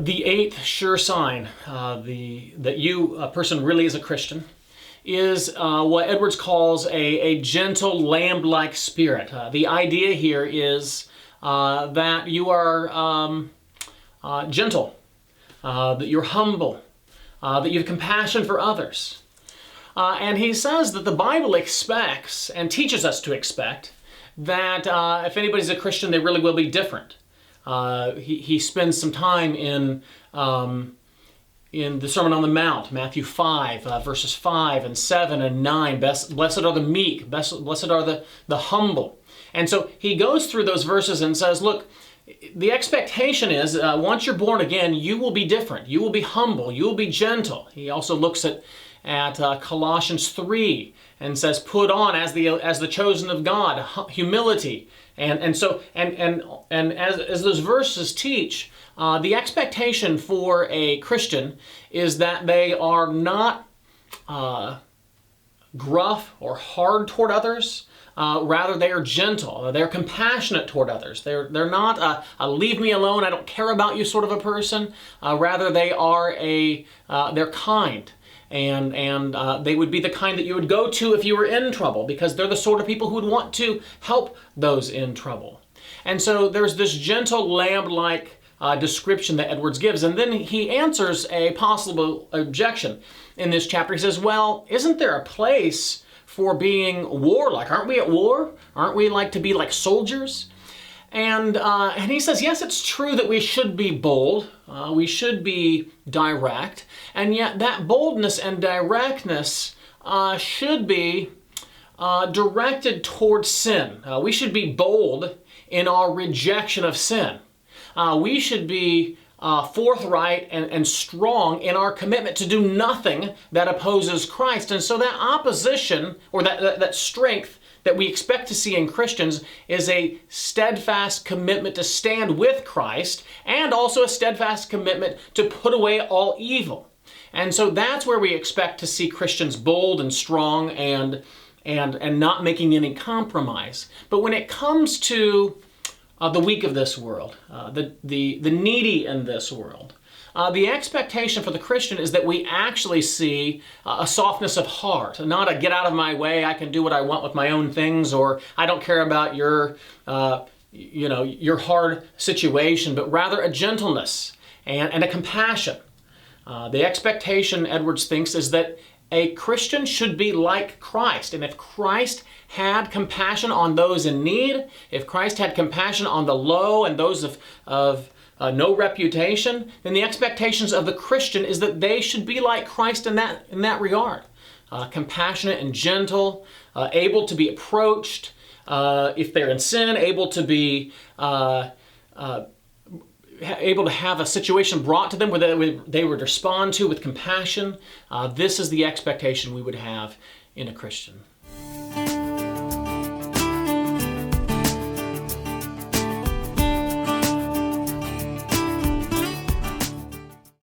The eighth sure sign that a person really is a Christian is what Edwards calls a gentle, lamb-like spirit. The idea here is that you are gentle, that you're humble, that you have compassion for others. And he says that the Bible expects and teaches us to expect that if anybody's a Christian, they really will be different. He spends some time in the Sermon on the Mount, Matthew 5, verses 5 and 7 and 9. Blessed are the meek, blessed are the humble. And so he goes through those verses and says, look, the expectation is once you're born again, you will be different. You will be humble. You will be gentle. He also looks at Colossians 3 and says, put on as the chosen of God, humility. And as those verses teach, the expectation for a Christian is that they are not gruff or hard toward others. Rather, they are gentle. They're compassionate toward others. They're not a leave me alone, I don't care about you sort of a person. Rather, they are they're kind. And they would be the kind that you would go to if you were in trouble, because they're the sort of people who would want to help those in trouble. And so there's this gentle, lamb-like description that Edwards gives. And then he answers a possible objection in this chapter. He says, well, isn't there a place for being warlike? Aren't we at war? Aren't we like to be like soldiers? And he says, yes, it's true that we should be bold. We should be direct. And yet that boldness and directness should be directed towards sin. We should be bold in our rejection of sin. We should be forthright and strong in our commitment to do nothing that opposes Christ. And so that opposition, or that strength that we expect to see in Christians, is a steadfast commitment to stand with Christ, and also a steadfast commitment to put away all evil. And so that's where we expect to see Christians bold and strong and not making any compromise. But when it comes to the weak of this world, the needy in this world, the expectation for the Christian is that we actually see a softness of heart, not a get out of my way, I can do what I want with my own things, or I don't care about your hard situation, but rather a gentleness and a compassion. The expectation, Edwards thinks, is that a Christian should be like Christ. And if Christ had compassion on those in need, if Christ had compassion on the low and those of no reputation, then the expectations of the Christian is that they should be like Christ in that regard. Compassionate and gentle, able to be approached if they're in sin, able to have a situation brought to them where they would respond to with compassion. This is the expectation we would have in a Christian.